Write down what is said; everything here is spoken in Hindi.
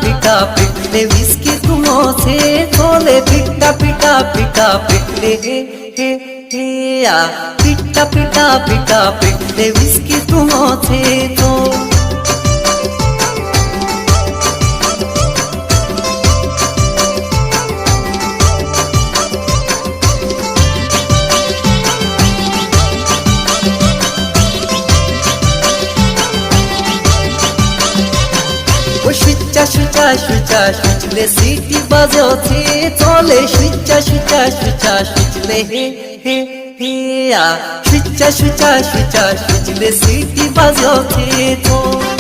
पिटा पिटले विस्की तुमो से चले पिटा पिटा पिटा पिटले हे आ पिटा पिटा पिटा पिटले विस्की तुमो से तो शुचा शुचा शुचा शुचले सीटी बजोते चले शुचा शुचा शुचा शुचले हे आ शुचा शुचा शुचा शुचले सीटी बजोते तो